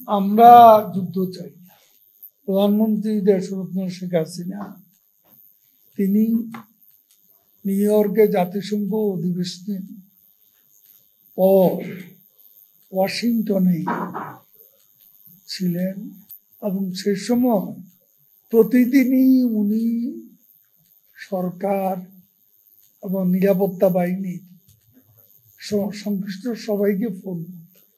আমরা যুদ্ধ চাই না। প্রধানমন্ত্রী দেশরত্ন শেখ হাসিনা তিনি নিউ ইয়র্কে জাতিসংঘ অধিবেশনের পর ওয়াশিংটনে ছিলেন এবং সে সময় প্রতিদিনই উনি সরকার এবং নিরাপত্তা বাহিনীর সংশ্লিষ্ট সবাইকে ফোন করতেন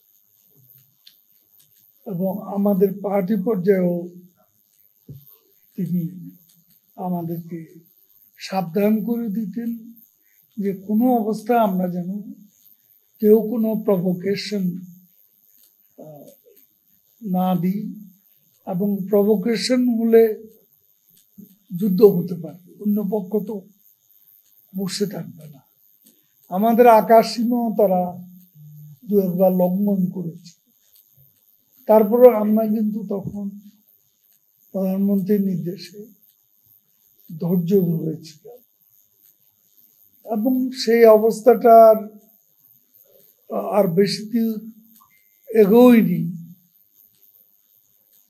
এবং আমাদের পার্টি পর্যায়েও তিনি আমাদেরকে সাবধান করে দিতেন যে কোনো অবস্থা আমরা যেন কেউ কোনো প্রভোকেশন না দিই, এবং প্রভোকেশন হলে যুদ্ধ হতে পারে, অন্য পক্ষ তো বসে থাকবে না। আমাদের আকাশসীমাও তারা দু একবার লঙ্ঘন করেছে, তারপরে আমরা কিন্তু তখন প্রধানমন্ত্রীর নির্দেশে ধৈর্য ধরেছিলাম এবং সেই অবস্থাটার আর বেশি দিন এগোয়নি।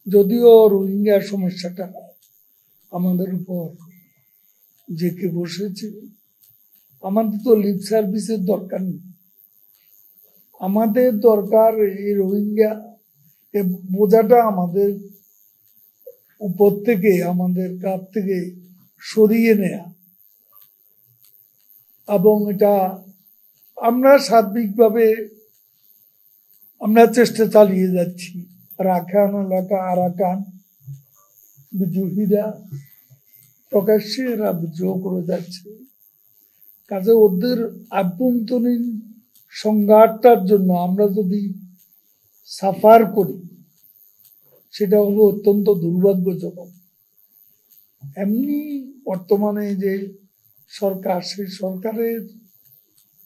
যদিও রোহিঙ্গা সমস্যাটা আমাদের উপর জেঁকে বসেছে, আমাদের তো লিপ সার্ভিসের দরকার নেই। আমাদের দরকার এই রোহিঙ্গা বোঝাটা আমাদের উপর থেকে, আমাদের কাছ থেকে সরিয়ে নেয়া, এবং এটা আমরা সার্বিকভাবে আমরা চেষ্টা চালিয়ে যাচ্ছি। রাখান এলাকা আরাকান বিদ্রোহীরা প্রকাশ্যে এরা বিদ্রোহ করে যাচ্ছে, কাজে ওদের আভ্যন্তরীণ সংঘাতটার জন্য আমরা যদি সাফার করি সেটা হলো অত্যন্ত দুর্ভাগ্যজনক। এমনি বর্তমানে যে সরকার, সেই সরকারের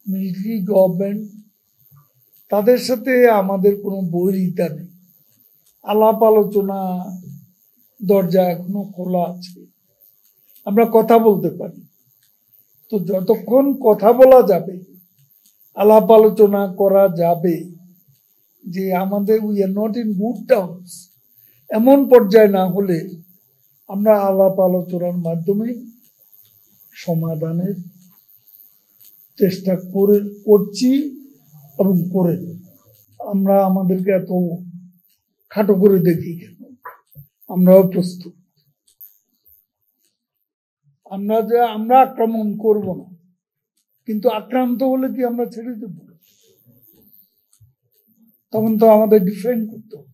মিলিটারি গভর্নমেন্ট, তাদের সাথে আমাদের কোনো বৈরিতা নেই। আলাপ আলোচনা দরজা এখনো খোলা আছে, আমরা কথা বলতে পারি। তো যতক্ষণ কথা বলা যাবে, আলাপ আলোচনা করা যাবে, যে আমাদের we are not in good terms এমন পর্যায়ে না হলে আমরা আলাপ আলোচনার মাধ্যমে সমাধানের চেষ্টা করছি এবং করে। আমরা আমাদেরকে এত খাটো করে দেখি কেন? আমরাও প্রস্তুত। আমরা আক্রমণ করব না, কিন্তু আক্রান্ত হলে কি আমরা ছেড়ে দেব? তখন তো আমাদের ডিফেন্ড করতে হবে।